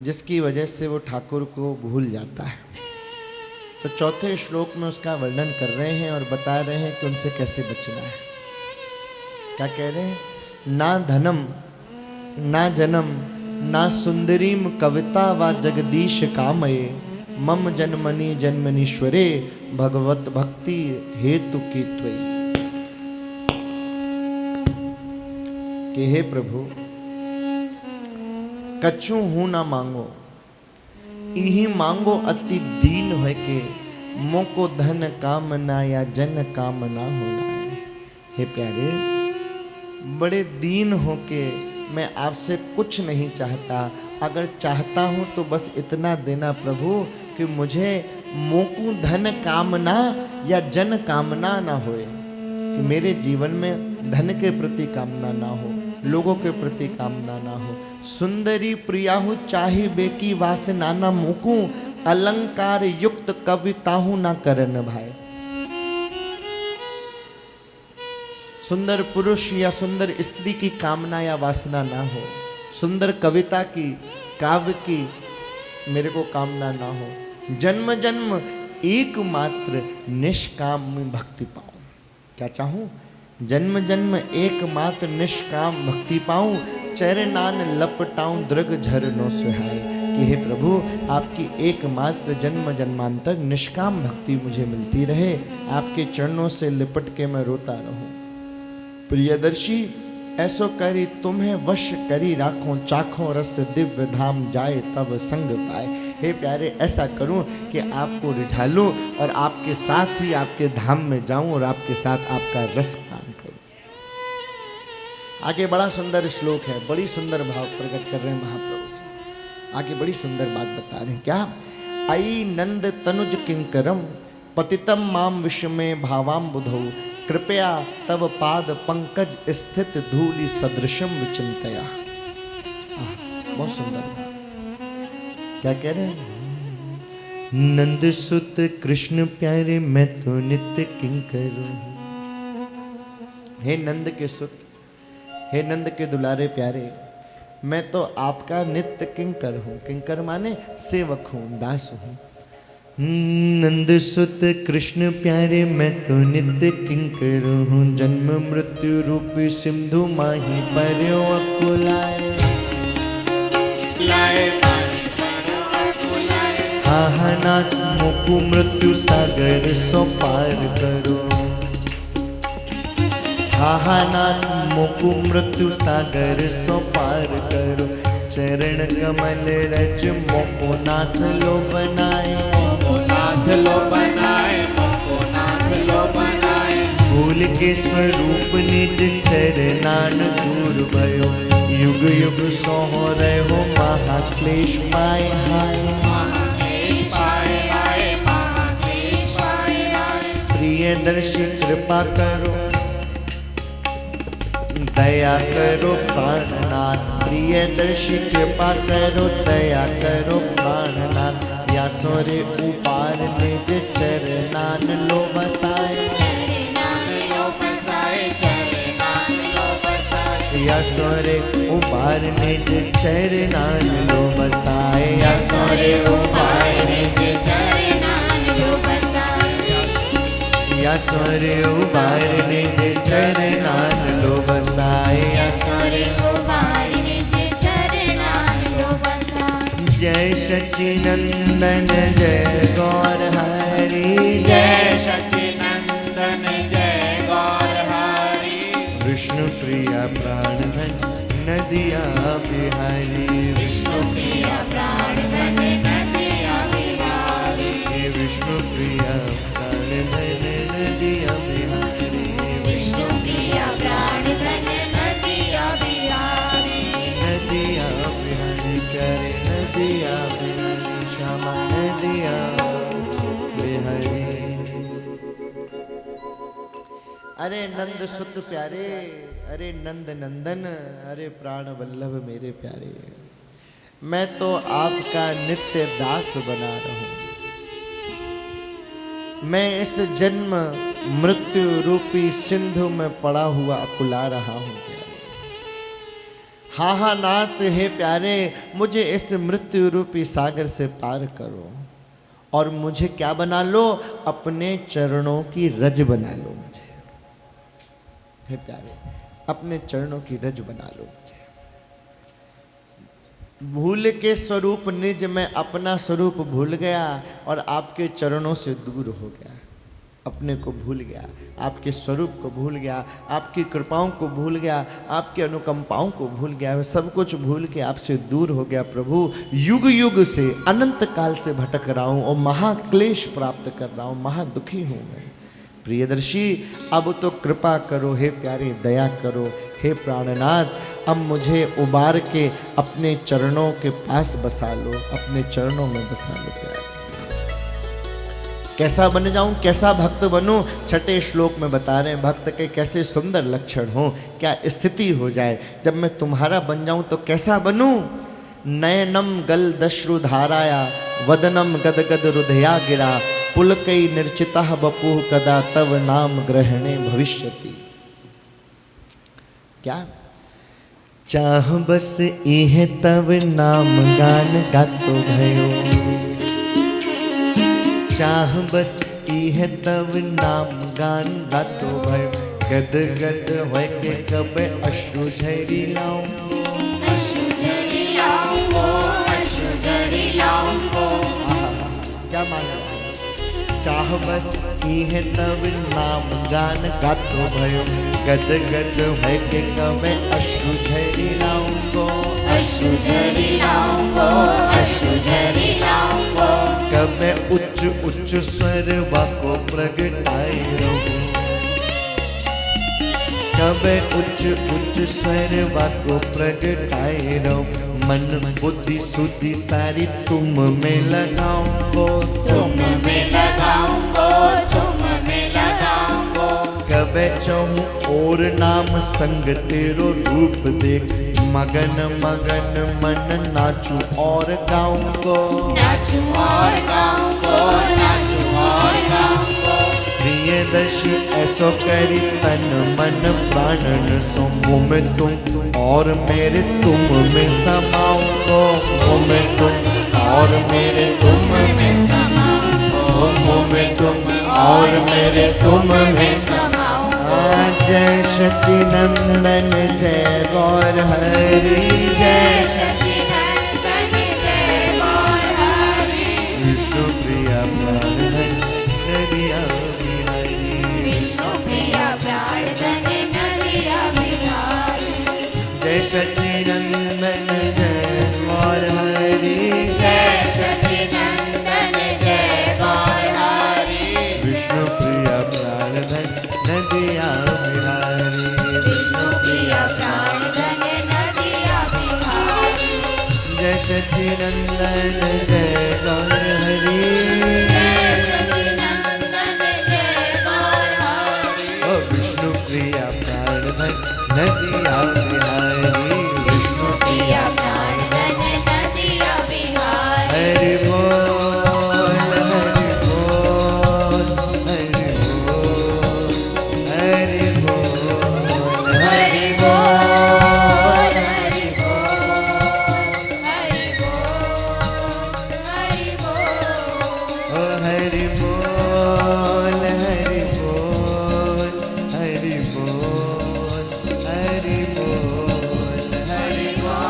जिसकी वजह से वो ठाकुर को भूल जाता है। तो चौथे श्लोक में उसका वर्णन कर रहे हैं और बता रहे हैं कि उनसे कैसे बचना है। क्या कह रहे हैं? ना धनम ना जन्म ना सुंदरीम कविता व जगदीश कामये मम जन्मनि जन्मनीश्वरे भगवत भक्ति हेतु की त्वयि। कि हे प्रभु कछु हूँ ना मांगो इही मांगो अति दीन है के मोको धन कामना या जन कामना होना है। हे प्यारे बड़े दीन हो के मैं आपसे कुछ नहीं चाहता, अगर चाहता हूँ तो बस इतना देना प्रभु कि मुझे मोकू धन कामना या जन कामना ना होए, कि मेरे जीवन में धन के प्रति कामना ना हो, लोगों के प्रति कामना ना हो। सुंदरी प्रियाहु चाहे बेकी वासना ना मुकू अलंकार युक्त कविताहु ना करन भाई। सुंदर पुरुष या सुंदर स्त्री की कामना या वासना ना हो, सुंदर कविता की काव्य की मेरे को कामना ना हो। जन्म जन्म एकमात्र निष्काम भक्ति पाऊं। क्या चाहूं? जन्म जन्म एकमात्र निष्काम भक्ति पाऊं, चरनान लपटाऊं दृग झरनो सुहाए। कि हे प्रभु आपकी एकमात्र जन्म जन्मांतर निष्काम भक्ति मुझे मिलती रहे, आपके चरणों से लिपट के मैं रोता रहूं। प्रियदर्शी ऐसो करी तुम्हें वश करी राखों, चाखों रस दिव्य धाम जाए तब संग पाए। हे प्यारे ऐसा करूं कि आपको रिझा लूं और आपके साथ ही आपके धाम में जाऊं और आपके साथ आपका रस पान करूं। आगे बड़ा सुंदर श्लोक है, बड़ी सुंदर भाव प्रकट कर रहे हैं महाप्रभु जी। आगे बड़ी सुंदर बात बता रहे हैं। क्या? आई नंद तनुज किंकरम पतितम माम विश्व में भावाम बुधौ कृपया तव पाद पंकज स्थित धूलि सदृशम विचिंतया। बहुत सुंदर। क्या कह रहे हैं? नंद सुत कृष्ण प्यारे मैं तो नित्य किंकर हूं। हे नंद के सुत, हे नंद के दुलारे प्यारे, मैं तो आपका नित्य किंकर हूं। किंकर माने सेवक हूं, दास हूं। नंद सुत कृष्ण प्यारे मैं तो नित्य किंकर हूँ, जन्म मृत्यु रूपी सिंधु माही पर्यो अकुलाए। हा नाथ मोकु मृत्यु सागर सो पार करो। हा नाथ मोकु मृत्यु सागर सो पार करो। चरण कमल रज मोको नाथ लो बनाए। लो बनाए मोको नाथ लो बनाए। फूल के स्वरूप निज चरनान दूर भयो, युग युग सोहो रहो महाक्लेश पाए हाय। महाक्लेश पाए हाय, महाक्लेश पाए हाय। प्रियदर्शी कृपा करो दया करो प्राणनाथ। प्रियदर्शी कृपा करो दया करो प्राणनाथ। या सोरे उपार निज चरनान लो बसाए। चरनान लो बसाए, चरनान लो बसाए। या सोरे उपार निज चरनान लो बसाए। या सोरे उपार निज चरनान लो बसाए। या सोरे उपार निज चरनान लो बसाए। या सोरे उपार निज चरनान लो बसाए। जय सच्चिनंदन जय गौर हरि। जय सच्चिनंदन जय गौर हरि। विष्णु प्रिया प्राणधन नदिया बिहारी। विष्णु प्रिया प्राणधन नदिया बिहारी। हे विष्णु प्रिया प्राणधन नदिया बिहारी। विष्णु प्रिया प्राणधन नदिया बिहारी। नदिया बिहारी करे नदिया बिहारी श्यामा नदिया बिहारी। अरे नंद सुत प्यारे, अरे नंद नंदन, अरे प्राण वल्लभ मेरे प्यारे, मैं तो आपका नित्य दास बना रहूं। मैं इस जन्म मृत्यु रूपी सिंधु में पड़ा हुआ अकुला रहा हूं प्यारे। हाँ हाँ नाथ हे प्यारे, मुझे इस मृत्यु रूपी सागर से पार करो और मुझे क्या बना लो, अपने चरणों की रज बना लो मुझे। हे प्यारे, अपने चरणों की रज बना लो मुझे। भूल के स्वरूप निज में अपना स्वरूप भूल गया और आपके चरणों से दूर हो गया, अपने को भूल गया, आपके स्वरूप को भूल गया, आपकी कृपाओं को भूल गया, आपके अनुकंपाओं को भूल गया, मैं सब कुछ भूल के आपसे दूर हो गया। प्रभु युग युग से अनंत काल से भटक रहा हूँ और महाक्लेश प्राप्त कर रहा हूँ, महादुखी हूँ मैं। प्रियदर्शी अब तो कृपा करो, हे प्यारे दया करो, हे प्राणनाथ अब मुझे उबार के अपने चरणों के पास बसा लो, अपने चरणों में बसा लो प्यारे। कैसा बन जाऊं, कैसा भक्त बनूं, छठे श्लोक में बता रहे हैं भक्त के कैसे सुंदर लक्षण हो, क्या स्थिति हो जाए जब मैं तुम्हारा बन जाऊं तो कैसा बनूं। नयनम गल दश्रु धाराया वदनम गदगद हृदया गिरा पुलकई निर्चिता बपुः कदा तव नाम ग्रहणे भविष्यति। क्या चाह बस इह तव नाम गान गातो भयो, चाह बस इह तव नाम गान गातो भयो, गद गद होय के कब अश्रु झरी लाऊं, अश्रु झरी लाऊंगो, अश्रु झरी लाऊंगो। क्या मान लो, चाह बस इह तव नाम गान गातो भयो, गद गद होय के कब अश्रु झरी लाऊंगो, अश्रु झरी लाऊंगो, अश्रु झरी लाऊंगो। कब उच्च उच्च स्वर वाको प्रगटाए रहूं, कब उच्च उच्च स्वर वाको प्रगटाए रहूं, मन बुद्धि सुधि सारी तुम में लगाऊंगो, तुम में लगाऊंगो, तुम में लगाऊंगो। कब चाहूं और नाम संग तेरो रूप देख, मगन मगन मन नाचू और गाऊंगो, नाचू और गाऊंगो, नाचू और गाऊंगो। प्रियदर्शी ऐसो करी तन मन प्राणन सो, मुँह में तुम और मेरे तुम में समाऊंगो, मुँह में तुम और मेरे तुम में समाऊंगो, मुँह में तुम और मेरे तुम में समाऊंगो। जय सच्चिनंदन जय गौर हरि, जय सच्चिदानंद जय गौर हरि। विष्णु प्रिया प्राणधन नदिया बिहारी, विष्णु प्रिया प्राणधन नदिया बिहारी। जय सच्चिनंदन जय गौर हरि, जय सच्चिदानंद जय गौर हरि। विष्णु प्रिया प्राणधन नदिया बिहारी, विष्णु प्रिया प्राणधन नदिया बिहारी। जय सच्चिनंदन जय गौर हरि, जय सच्चिदानंद जय गौर हरि। ओ विष्णु प्रिया प्राणधन नदिया बिहारी, विष्णु प्रिया प्राणधन नदिया बिहारी। हरि बोल हरि बोल हरि बोल हरि बोल हरि बोल, हरि बोल, हरि बोल, हरि बोल। ओ हरि बोल हरि बोल हरि बोल हरि बोल हरि बोल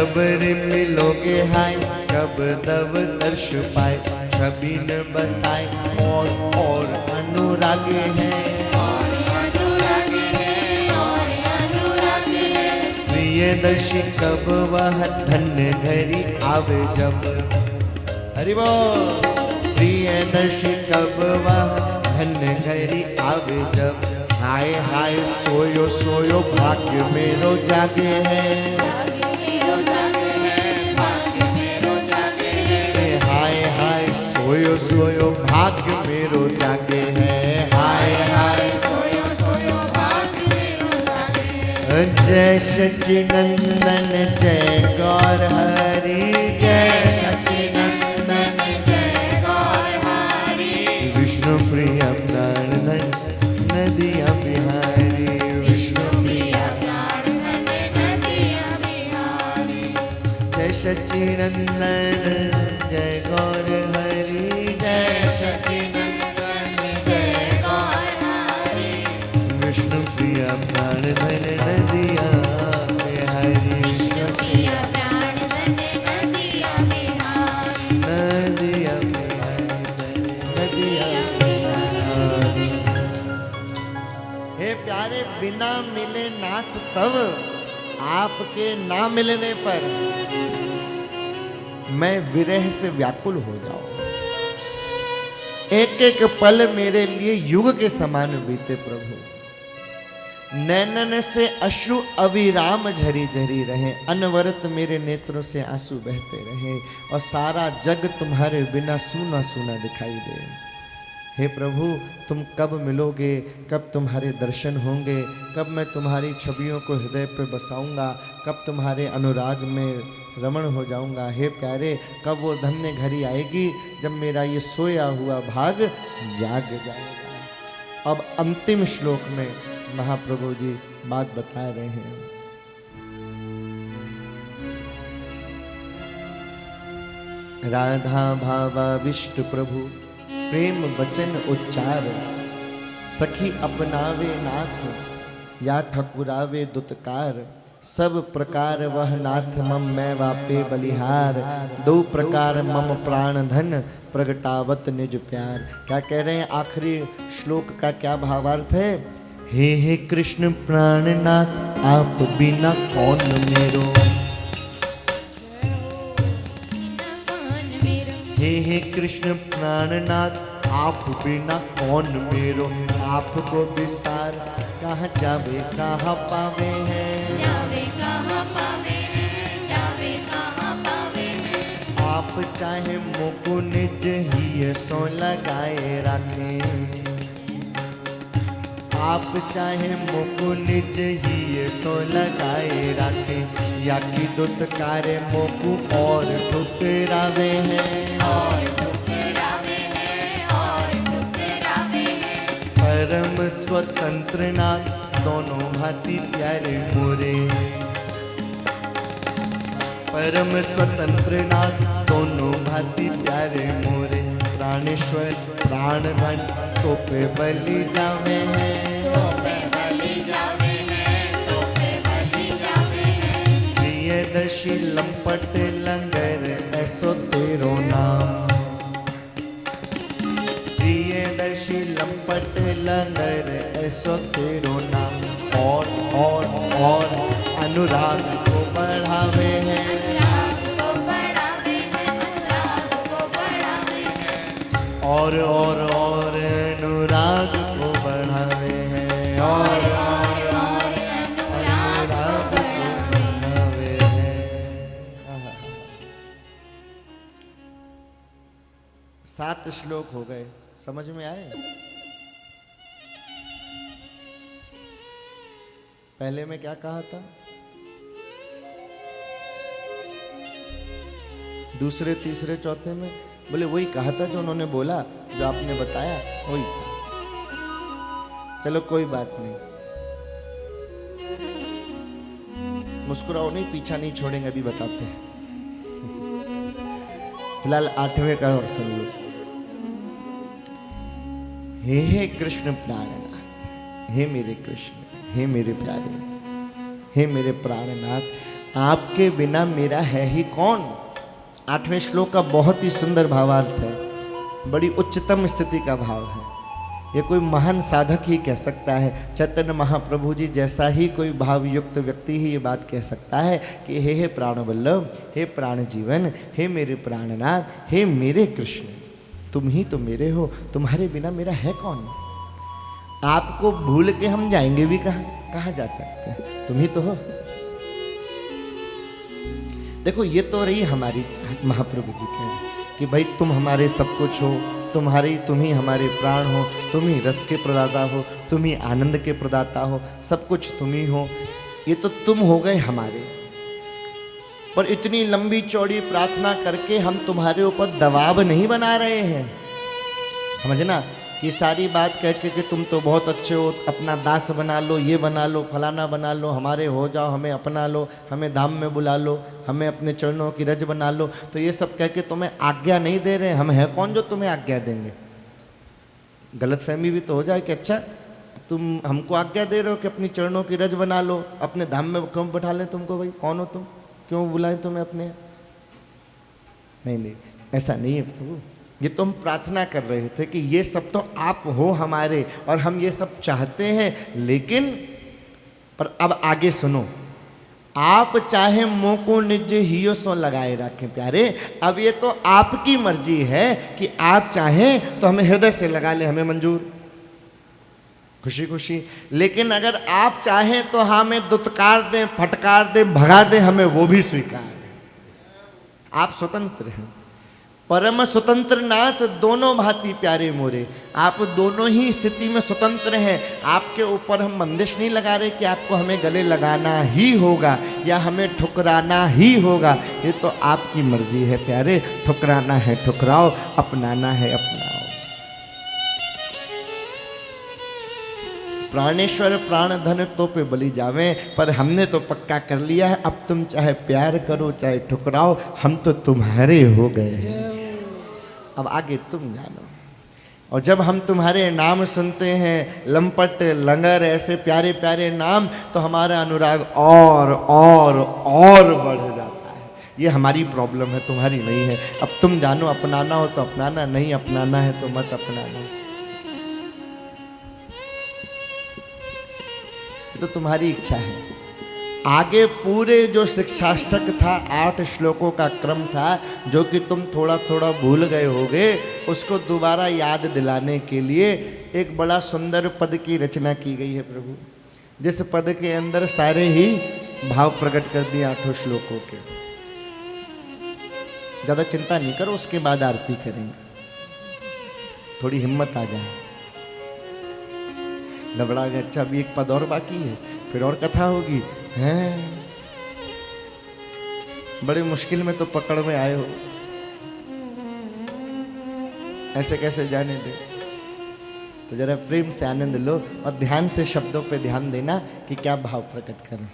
कब रे मिलोगे हाय, कब तब दर्श पाए, छवि न बसाए और अनुरागे हैं। प्रियदर्शी कब वह धन्य घड़ी आवे जब, हरि बोल। प्रियदर्शी कब वह धन्य घड़ी आवे जब, हाय हाय सोयो सोयो भाग्य मेरो जागे है। हाय हाय सोयो सोयो भाग्य मेरो जागे है। हाय हाय जय सच्चिनंदन जय गौर हरि, जय सच्चिनंदन जय गौर हरि। विष्णु प्रिय प्राणधन नदिया बिहारी, विष्णु प्रिय प्राणधन नदिया बिहारी। जय सच्चिनंदन जय गौर हरि, जय सच्चिनंदन जय गौर हरि। विष्णु प्रिय प्राणधन नदिया बिहारी, विष्णु प्रिय प्राणधन नदिया बिहारी, नदिया बिहारी, नदिया बिहारी। हे प्यारे, बिना मिले नाथ तब, आपके ना मिलने पर मैं विरह से व्याकुल हो जाऊं। एक एक पल मेरे लिए युग के समान बीते प्रभु। नैनन से अश्रु अविराम झरी झरी रहे, अनवरत मेरे नेत्रों से आंसू बहते रहे, और सारा जग तुम्हारे बिना सूना सूना दिखाई दे। हे प्रभु, तुम कब मिलोगे, कब तुम्हारे दर्शन होंगे, कब मैं तुम्हारी छवियों को हृदय पे बसाऊंगा, कब तुम्हारे अनुराग में रमण हो जाऊंगा। हे प्यारे, कब वो धन्य घड़ी आएगी जब मेरा ये सोया हुआ भाग जाग जाएगा। अब अंतिम श्लोक में महाप्रभु जी बात बता रहे हैं। राधा भावाविष्ट प्रभु प्रेम वचन उच्चार, सखी अपनावे नाथ या ठकुरावे दुतकार। सब प्रकार वह नाथ मम मैं वापे बलिहार, दो प्रकार मम प्राण धन प्रगटावत निज प्यार। क्या कह रहे हैं आखिरी श्लोक का क्या भावार्थ है? हे कृष्ण प्राणनाथ आप बिना कौन मेरो, हे कृष्ण प्राणनाथ आप बिना कौन मेरो। आपको विसार कहाँ जावे कहाँ पावे हैं, जावे कहाँ पावे हैं, जावे कहाँ पावे हैं। आप चाहे मोको निज ही सो लगाए रखें, आप चाहे मोको निज ही सो लगाए रखें। या कि दुत्कारे मोकू और ठुकरावे हैं, और ठुकरावे हैं, और ठुकरावे हैं। परम स्वतंत्र नाथ दोनों भांति प्यारे मोरे, परम स्वतंत्र नाथ दोनों भांति प्यारे मोरे। प्राणेश्वर प्राण धन तो पे बलि जावे हैं, तो पे बलि जावे हैं, तो पे बलि जावे हैं। प्रियदर्शी लंपट लंगर ऐसो तेरो नाम, प्रियदर्शी लंपट लंगर ऐसो तेरो नाम। और अनुराग को बढ़ावे हैं, अनुराग को बढ़ावे हैं, अनुराग को बढ़ावे हैं। और अनुराग को बढ़ावे हैं, और अनुराग को बढ़ावे हैं। 7 श्लोक हो गए, समझ में आए? पहले में क्या कहा था? दूसरे तीसरे चौथे में बोले वही कहा था जो उन्होंने बोला, जो आपने बताया वही था। चलो कोई बात नहीं, मुस्कुराओ नहीं, पीछा नहीं छोड़ेंगे, अभी बताते हैं। फिलहाल 8वें का और सुन लो। हे कृष्ण प्राणनाथ, हे मेरे कृष्ण, हे मेरे प्यारे, हे मेरे प्राणनाथ, आपके बिना मेरा है ही कौन। 8वें श्लोक का बहुत ही सुंदर भावार्थ है, बड़ी उच्चतम स्थिति का भाव है। ये कोई महान साधक ही कह सकता है। चैतन्य महाप्रभु जी जैसा ही कोई भावयुक्त व्यक्ति ही ये बात कह सकता है कि हे प्राण वल्लभ, हे प्राण जीवन, हे मेरे प्राणनाथ, हे मेरे कृष्ण, तुम ही तो मेरे हो, तुम्हारे बिना मेरा है कौन। आपको भूल के हम जाएंगे भी कहाँ जा सकते हैं, तुम ही तो हो। देखो ये तो रही हमारी महाप्रभु जी कह कि भाई तुम हमारे सब कुछ हो, तुम ही हमारे प्राण हो, तुम ही रस के प्रदाता हो, तुम ही आनंद के प्रदाता हो, सब कुछ तुम ही हो। ये तो तुम हो गए हमारे। पर इतनी लंबी चौड़ी प्रार्थना करके हम तुम्हारे ऊपर दबाव नहीं बना रहे हैं, समझना। कि सारी बात कह के कि तुम तो बहुत अच्छे हो, अपना दास बना लो, ये बना लो, फलाना बना लो, हमारे हो जाओ, हमें अपना लो, हमें धाम में बुला लो, हमें अपने चरणों की रज बना लो, तो ये सब कह के तुम्हें आज्ञा नहीं दे रहे। हम हैं कौन जो तुम्हें आज्ञा देंगे। गलतफहमी भी तो हो जाए कि अच्छा तुम हमको आज्ञा दे रहे हो कि अपनी चरणों की रज बना लो, अपने धाम में क्यों बैठा लें तुमको। भाई कौन हो तुम, क्यों बुलाएं तुम्हें अपने। नहीं, ऐसा नहीं है प्रभु। ये तो हम प्रार्थना कर रहे थे कि ये सब तो आप हो हमारे और हम ये सब चाहते हैं, लेकिन पर अब आगे सुनो। आप चाहे मुँह को निज हियो सो लगाए रखें प्यारे। अब ये तो आपकी मर्जी है कि आप चाहें तो हमें हृदय से लगा ले, हमें मंजूर, खुशी खुशी। लेकिन अगर आप चाहें तो हमें दुत्कार दें, फटकार दें, भगा दें, हमें वो भी स्वीकार है। आप स्वतंत्र हैं, परम स्वतंत्र नाथ दोनों भांति प्यारे मोरे। आप दोनों ही स्थिति में स्वतंत्र हैं। आपके ऊपर हम बंदिश नहीं लगा रहे कि आपको हमें गले लगाना ही होगा या हमें ठुकराना ही होगा। ये तो आपकी मर्जी है प्यारे। ठुकराना है ठुकराओ, अपनाना है अपनाओ। प्राणेश्वर प्राण धन तो पे बलि जावे, पर हमने तो पक्का कर लिया है, अब तुम चाहे प्यार करो चाहे ठुकराओ, हम तो तुम्हारे हो गए। अब आगे तुम जानो। और जब हम तुम्हारे नाम सुनते हैं, लंपट लंगर ऐसे प्यारे प्यारे नाम, तो हमारा अनुराग और बढ़ जाता है। ये हमारी प्रॉब्लम है, तुम्हारी नहीं है। अब तुम जानो, अपनाना हो तो अपनाना, नहीं अपनाना है तो मत अपनाना। तो तुम्हारी इच्छा है। आगे पूरे जो शिक्षाष्टक था, 8 श्लोकों का क्रम था, जो कि तुम थोड़ा थोड़ा भूल गए होगे, उसको दोबारा याद दिलाने के लिए एक बड़ा सुंदर पद की रचना की गई है प्रभु, जिस पद के अंदर सारे ही भाव प्रकट कर दिए 8 श्लोकों के। ज़्यादा चिंता नहीं करो, उसके बाद आरती करेंगे, थोड़ी हिम्मत आ जाए। घबरा गए, अच्छा अभी एक पद और बाकी है, फिर और कथा होगी हैं। बड़ी मुश्किल में तो पकड़ में आए हो, ऐसे कैसे जाने दे। तो जरा प्रेम से आनंद लो और ध्यान से शब्दों पे ध्यान देना कि क्या भाव प्रकट करें।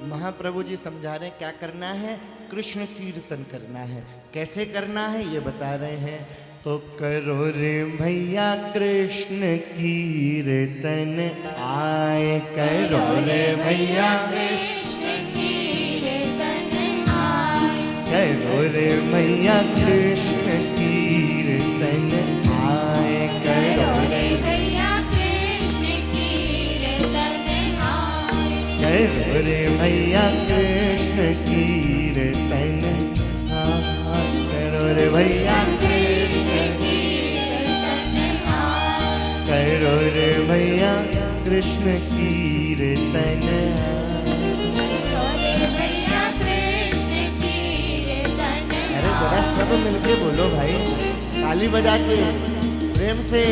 महाप्रभु जी समझा रहे क्या करना है, कृष्ण कीर्तन करना है। कैसे करना है ये बता रहे हैं। तो करो रे भैया कृष्ण कीर्तन आए, करो रे भैया कृष्ण कीर्तन आए, करो रे भैया कृष्ण कीर्तन आए, करो रे भैया कृष्ण कीर्तन आए, करो रे भैया कृष्ण कीर्तन आए, करो रे भैया कृष्ण कीर्तन आए, करो रे भैया कृष्ण कीर्तन करो रे भैया कृष्ण कीर्तन अरे जरा सब मिलके बोलो भाई, ताली बजा के प्रेम से।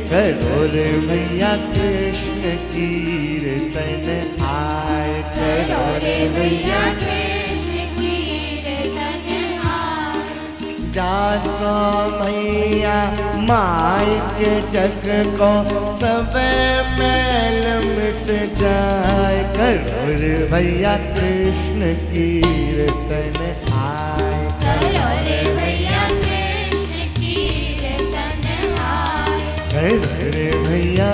करो रे भैया कृष्ण कीर्तन आए, करो रे भैया कृष्ण कीर्तन आए, जासो भैया माई के जग को सब मैल मिट जाए, करो रे भैया कृष्ण कीर्तन आए। करो रे भैया कृष्ण कीर्तन आए। करो रे भैया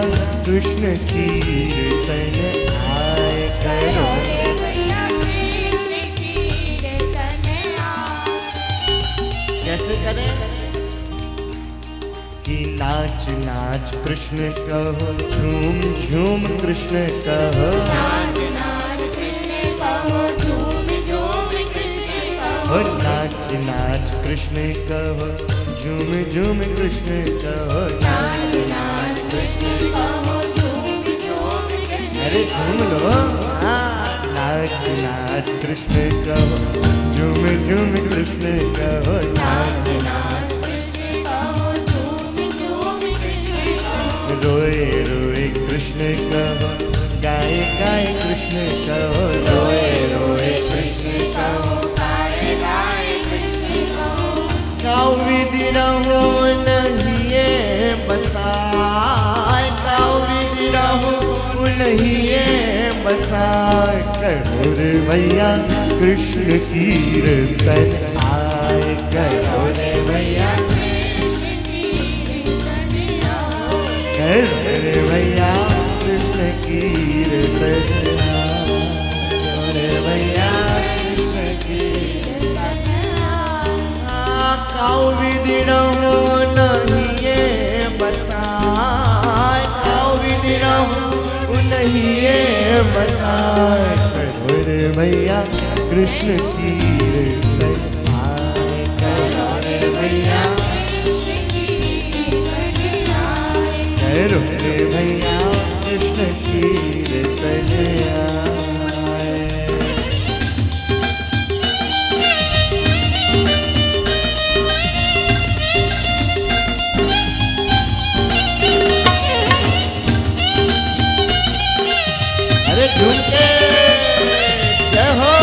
कृष्ण कीर्तन आए। करो रे भैया कृष्ण कीर्तन आए। कैसे करें कि नाच नाच कृष्ण कहो, झूम झूम कृष्ण कहो। नाच नाच कृष्ण कहो, झूम झूम कृष्ण कहो। और नाच नाच कृष्ण कहो, झूम झूम कृष्ण कहो। नाच नाच कृष्ण कहो, झूम झूम कृष्ण। अरे झूम लो, हाँ। नाच नाच कृष्ण कहो, झूम झूम कृष्ण कहो। नाच नाच कृष्ण कहो, झूम झूम कृष्ण कहो। रोए रोए कृष्ण कहो, गाए गाए कृष्ण कहो। रोए रोए कृष्ण कहो, गाए गाए कृष्ण कहो। काऊ विधि रहो नहीं ये बसाए। काऊ विधि रहो नहीं ये बसाए। करो रे भैया कृष्ण कीर्तन आए। करो रे भैया, कृष्ण कीर्तन आए। करो रे भैया कृष्ण कीर्तन आए। करो रे भैया कृष्ण कीर्तन आए। काऊ विधि रहो नहीं ये बसाए। काऊ विधि रहो नहीं ये बसाए। करो रे भैया कृष्ण कीर्तन आए। करो रे भैया, कृष्ण कीर्तन आए। करो रे भैया कृष्ण कीर्तन आए। अरे झूम के जय हो।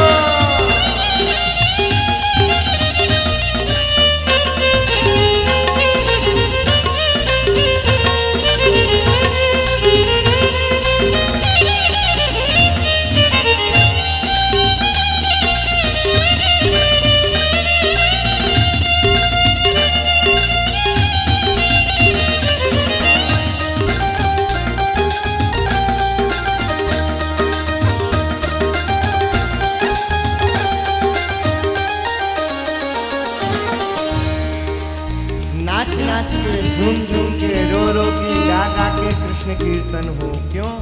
नाच नाच के, झूम झूम के, रो रो के, गा गा के कृष्ण कीर्तन हो। क्यों?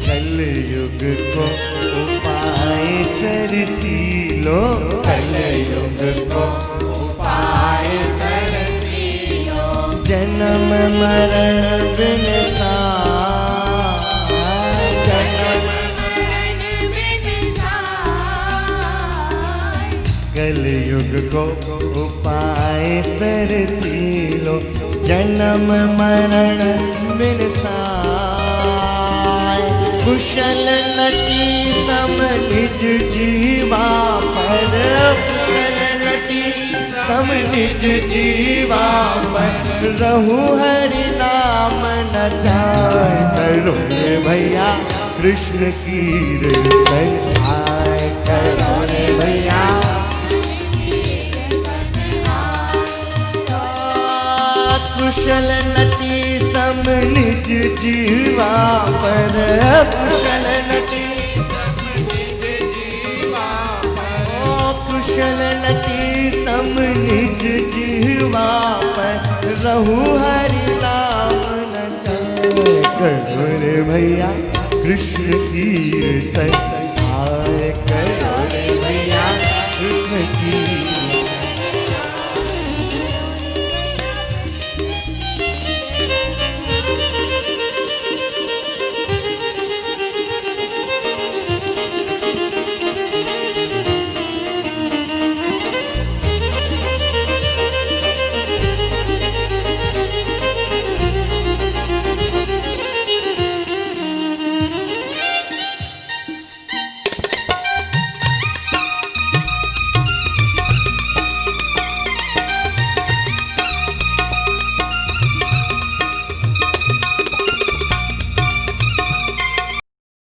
कल युग को उपाय सरसी लो। कल युग को उपाय सरसीलो। जन्म मरण बिन सार। जन्म मरण बिन सार। कल युग को उपाय सरसी लो। जन्म मरण बिन सार। कुशल नटी सम निज जीवा पर। कुशल नटी सम निज जीवा पर। रहु हरि नाम न जाए। करो रे भैया कृष्ण कीर्तन आए। करो रे भैया, कुशल नटी सम निज जीवा पर। कुशल नटी सम निज जीवा पर। ओ कुशल नटी सम निज जीवा पर। रहु हरि नाम न जाए। करो रे भैया कृष्ण कीर्तन आए। करो रे भैया कृष्ण कीर्तन